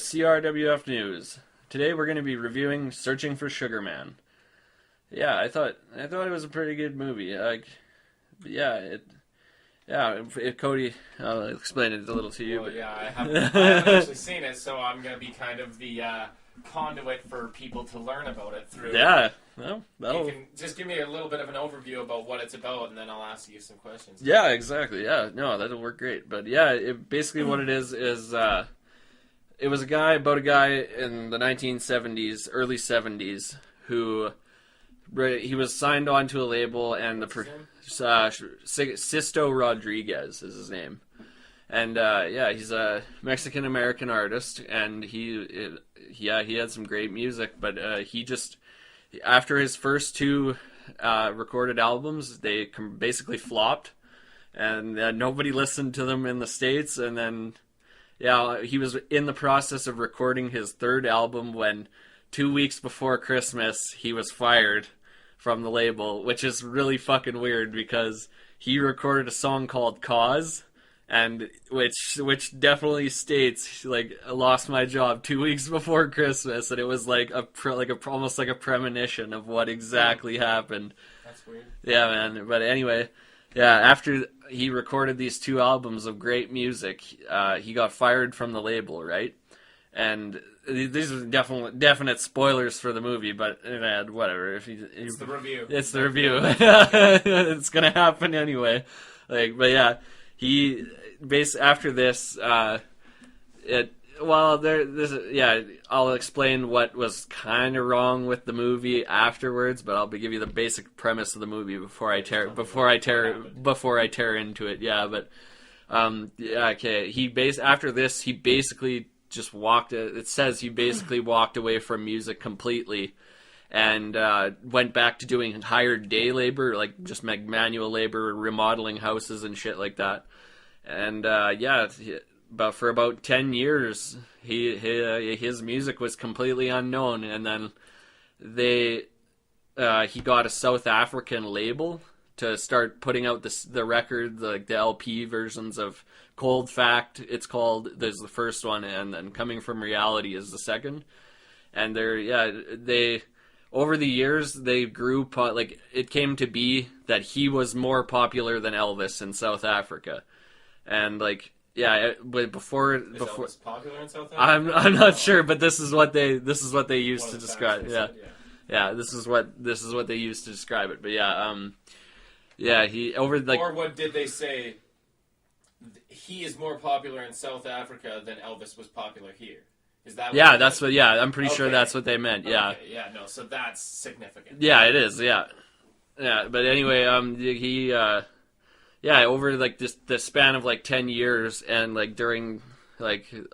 CRWF News. Today we're going to be reviewing Searching for Sugarman. Yeah, I thought it was a pretty good movie. Cody, I'll explain it a little to you. Well, yeah, I haven't actually seen it, so I'm going to be kind of the conduit for people to learn about it through. Yeah, well, that'll... You can just give me a little bit of an overview about what it's about, and then I'll ask you some questions. Yeah, exactly. Yeah, no, that'll work great. But yeah, basically what it is it was about a guy in the 1970s, early 70s, who he was signed onto a label, and Sisto Rodriguez is his name. And he's a Mexican American artist, and he had some great music, but he just, after his first two recorded albums, they basically flopped, and nobody listened to them in the States. And then he was in the process of recording his third album when 2 weeks before Christmas he was fired from the label, which is really fucking weird because he recorded a song called Cause, and which definitely states like, I lost my job 2 weeks before Christmas, and it was like almost like a premonition of what exactly happened. That's weird. Yeah, man. But anyway, after he recorded these two albums of great music, he got fired from the label, right? And these are definite spoilers for the movie, but whatever. It's the review. It's the review. It's gonna happen anyway. He after this, I'll explain what was kind of wrong with the movie afterwards, but I'll give you the basic premise of the movie before I tear into it. Yeah, but okay. After this, he basically just walked. It says he basically walked away from music completely, and went back to doing hired day labor, like just manual labor, remodeling houses and shit like that. And but for about 10 years, his music was completely unknown. And then he got a South African label to start putting out the record, the LP versions of Cold Fact, it's called. There's the first one, and then Coming From Reality is the second. And they over the years they grew. It came to be that he was more popular than Elvis in South Africa, and but before Elvis popular in South Africa? I'm not sure, but this is what they used to describe. This is what they used to describe it. But or what did they say? He is more popular in South Africa than Elvis was popular here. Is that? That's what. Yeah, I'm pretty sure that's what they meant. Yeah. Okay, so that's significant. Yeah, it is. Yeah. But anyway, he over the span of 10 years, and during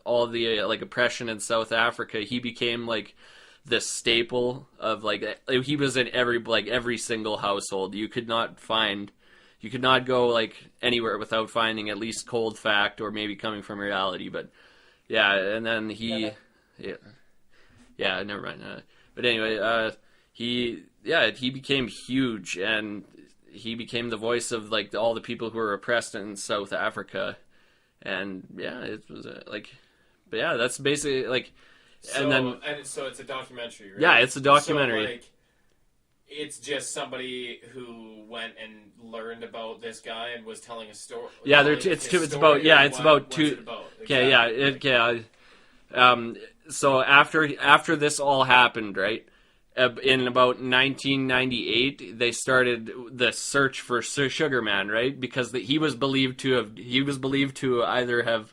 all the oppression in South Africa, he became the staple of he was in every single household. You could not go anywhere without finding at least Cold Fact or maybe Coming From Reality. But and then never mind. But anyway, he became huge, and he became the voice of all the people who were oppressed in South Africa. And it was that's basically so it's a documentary, right? Yeah, it's a documentary. So, it's just somebody who went and learned about this guy and was telling a story. Yeah, it's about two. Okay, so after this all happened, right? In about 1998, they started the search for Sugarman, right? Because he was believed to either have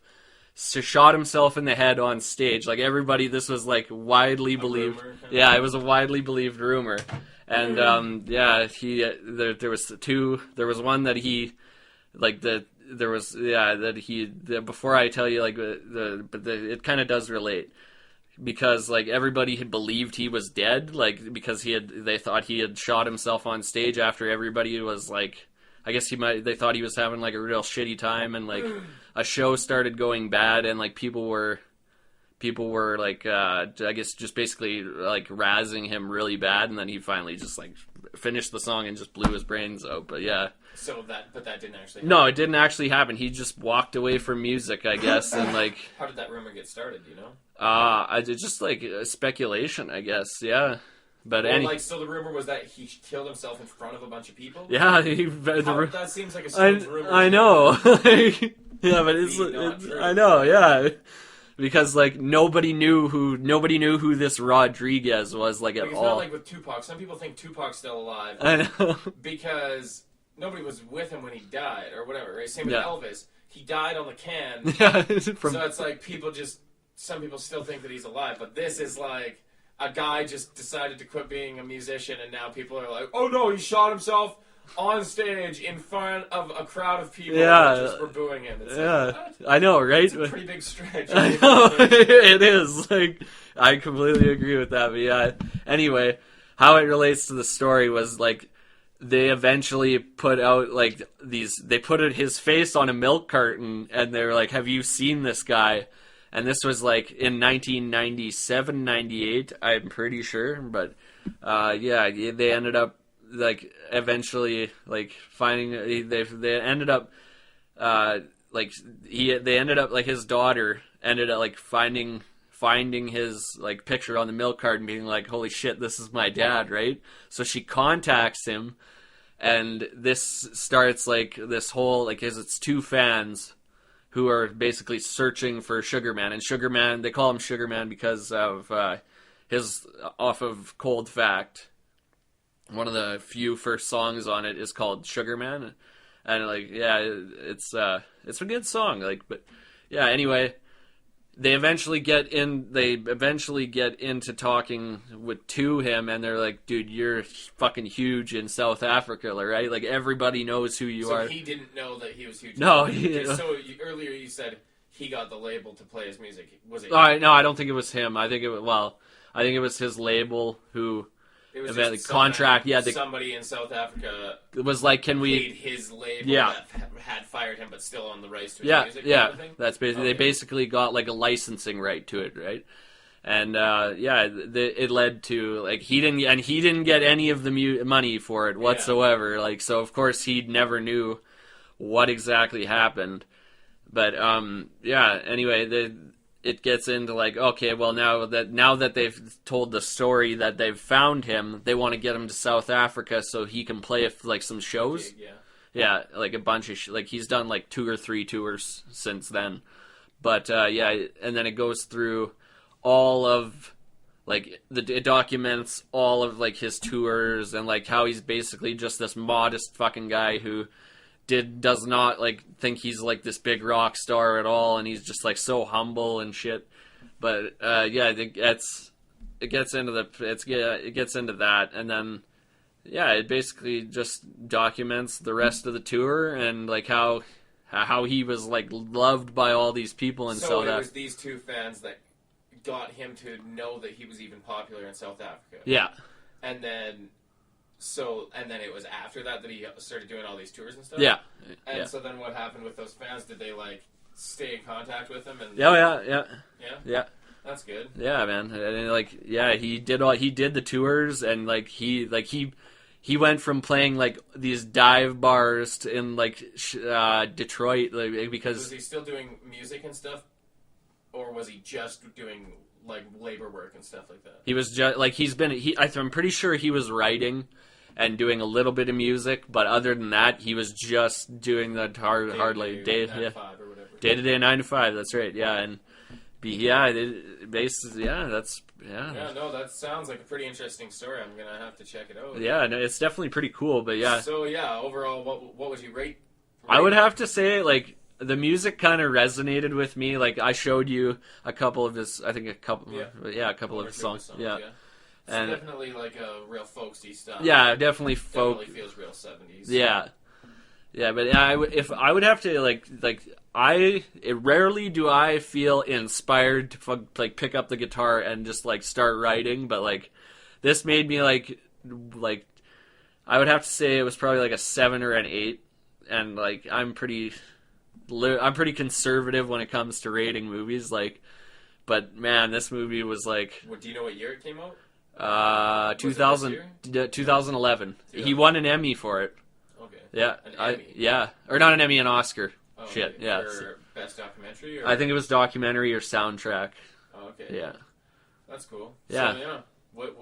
shot himself in the head on stage. Everybody, this was widely believed. Yeah, it was a widely believed rumor. And there was two. There was one that he before I tell you it kind of does relate, because everybody had believed he was dead, because they thought he had shot himself on stage after everybody was I guess they thought he was having a real shitty time, and a show started going bad, and people were people were like, I guess just basically like razzing him really bad, and then he finally just like finished the song and just blew his brains out. But yeah. But that didn't actually happen. No, it didn't actually happen. He just walked away from music, I guess, and like. How did that rumor get started? Do you know? It's just like speculation, I guess. Yeah. But so the rumor was that he killed himself in front of a bunch of people. Yeah, that seems like a strange rumor. I know. Yeah, but it's I know. Yeah, because like nobody knew who this Rodriguez was like at all. It's not like with Tupac. Some people think Tupac's still alive. I know because nobody was with him when he died or whatever. Right? Same with Elvis. He died on the can. Yeah. So it's like some people still think that he's alive, but this is like. A guy just decided to quit being a musician, and now people are like, "Oh no, he shot himself on stage in front of a crowd of people that just were booing him." It's like, I know, right? It's a pretty big stretch. I know it is. Like, I completely agree with that. But yeah, anyway, how it relates to the story was like they eventually put out like these. They put his face on a milk carton, and they're like, "Have you seen this guy?" And this was like in 1997, 98, I'm pretty sure. But they ended up like eventually like finding they ended up they ended up like his daughter ended up like finding his like picture on the milk carton, being like, "Holy shit, this is my dad," right? So she contacts him, and this starts like this whole like it's two fans who are basically searching for Sugarman. And Sugarman, they call him Sugarman because of his off of Cold Fact. One of the few first songs on it is called Sugarman. And like, yeah, it's a good song. Like, but yeah, anyway, they eventually get into talking to him, and they're like, "Dude, you're fucking huge in South Africa, right? Like everybody knows who you are." So he didn't know that he was huge. No. So earlier you said he got the label to play his music. Was it? No, I don't think it was him. I think it was his label who. It was the contract. Yeah, somebody in South Africa. It was like, can we? Paid his label that had fired him, but still on the rights to his music. Yeah, kind of thing? That's basically they basically got like a licensing right to it, right? And it led to like he didn't get any of the money for it whatsoever. Yeah. Like, so of course he never knew what exactly happened. But anyway, it gets into like, okay, well now that they've told the story that they've found him, they want to get him to South Africa so he can play like some shows. Yeah, like a bunch of like he's done like 2 or 3 tours since then. But and then it goes through all of like it documents all of like his tours and like how he's basically just this modest fucking guy who does not like think he's like this big rock star at all, and he's just like so humble and shit. But it gets into that, and then it basically just documents the rest of the tour and like how he was like loved by all these people in South Africa. So it was these two fans that got him to know that he was even popular in South Africa. Yeah, and then it was after that he started doing all these tours and stuff? Yeah. And so then what happened with those fans? Did they, like, stay in contact with him? And Yeah? Yeah? That's good. Yeah, man. And, like, yeah, he did the tours, and, like, he went from playing, like, these dive bars in, like, Detroit, like, because... Was he still doing music and stuff? Or was he just doing, like, labor work and stuff like that? He was just, like, I'm pretty sure he was writing and doing a little bit of music, but other than that, he was just doing the hard like day to day 9 to 5. That's right. Yeah, and that sounds like a pretty interesting story. I'm gonna have to check it out. Yeah, no, it's definitely pretty cool. But yeah. So yeah, overall, what would you rate? I would have to say like the music kind of resonated with me. Like I showed you a couple of his, a couple of his songs. Yeah. It's definitely like a real folksy stuff. Yeah, definitely folk. Definitely feels real 70s. Yeah, but if I would have to rarely do I feel inspired to like pick up the guitar and just like start writing, but like this made me like I would have to say it was probably like a 7 or an 8, and like I'm pretty conservative when it comes to rating movies. Like But man, this movie was like Do you know what year it came out? 2011. He won an Emmy for it. Okay. Yeah, An Emmy? or not an Emmy, an Oscar. Oh, Shit, okay. yeah. For best documentary? Or? I think it was documentary or soundtrack. Oh, okay. Yeah. That's cool. Yeah. So, yeah. What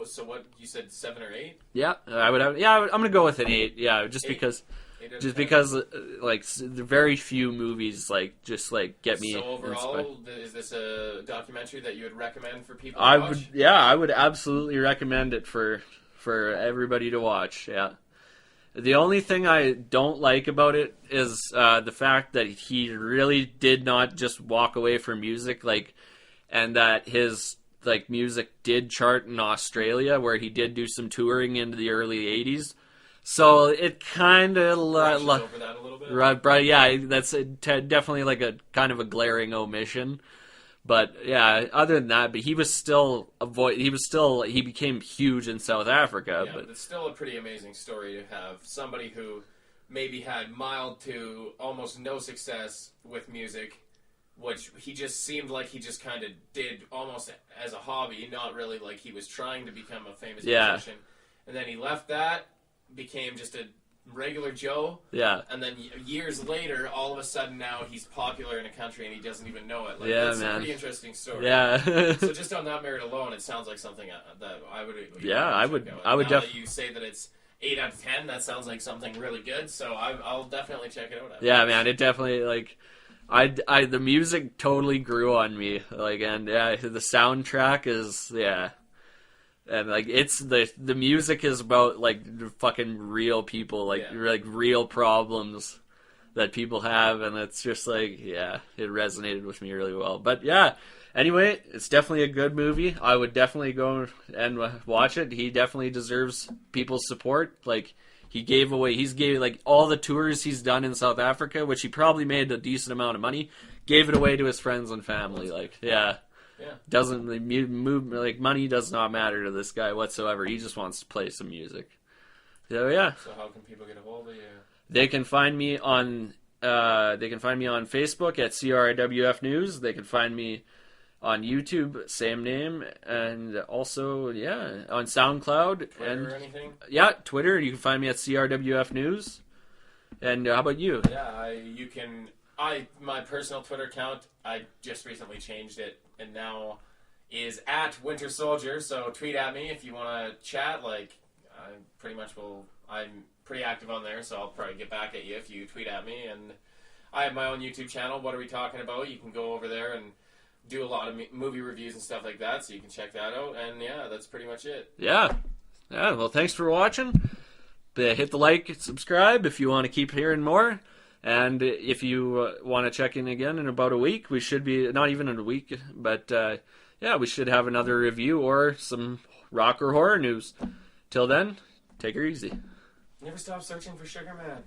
you said, 7 or 8? Yeah, I would have. Yeah, I'm gonna go with an 8. Yeah, just 8? because. 8 out of Just 10? because, like, very few movies, like, just, like, get me. So overall, is this a documentary that you would recommend for people to I watch? I would absolutely recommend it for everybody to watch. Yeah. The only thing I don't like about it is the fact that he really did not just walk away from music, like, and that his like music did chart in Australia, where he did do some touring into the early '80s. So it kind of over that a little bit. right, yeah, that's definitely like a kind of a glaring omission. But yeah, other than that, but he was still he became huge in South Africa. Yeah, but it's still a pretty amazing story to have somebody who maybe had mild to almost no success with music, which he just seemed like he just kind of did almost as a hobby, not really like he was trying to become a famous musician. And then he left that, became just a regular Joe. Yeah. And then years later, all of a sudden now he's popular in a country and he doesn't even know it. Like, yeah, that's man. a pretty interesting story. Yeah. So just on that merit alone, it sounds like something that I would. Yeah, I would Now definitely. that you say that it's 8 out of 10, that sounds like something really good. So I'll definitely check it out. Yeah, man, it definitely like. The music totally grew on me, like, and yeah, the soundtrack is, yeah. And like it's the music is about like fucking real people, like real problems that people have, and it's just like, yeah, it resonated with me really well. But yeah, anyway, it's definitely a good movie. I would definitely go and watch it. He definitely deserves people's support. Like he's gave like all the tours he's done in South Africa, which he probably made a decent amount of money. Gave it away to his friends and family. Like yeah. Yeah. Doesn't move like money does not matter to this guy whatsoever. He just wants to play some music. So yeah. So how can people get a hold of you? They can find me on Facebook at CRIWF News. They can find me on YouTube, same name, and also on SoundCloud Twitter and or anything? Yeah, Twitter. You can find me at CRWF News. And how about you? Yeah, you can. My personal Twitter account, I just recently changed it, and now is at Winter Soldier. So tweet at me if you want to chat. Like, I'm pretty active on there, so I'll probably get back at you if you tweet at me. And I have my own YouTube channel. What Are We Talking About? You can go over there and do a lot of movie reviews and stuff like that, so you can check that out. And yeah, that's pretty much it. Yeah. Well, thanks for watching. Hit the like, subscribe if you want to keep hearing more. And if you want to check in again in about a week, we should be, not even in a week, but we should have another review or some rock or horror news. Till then, take her easy. Never stop searching for Sugarman.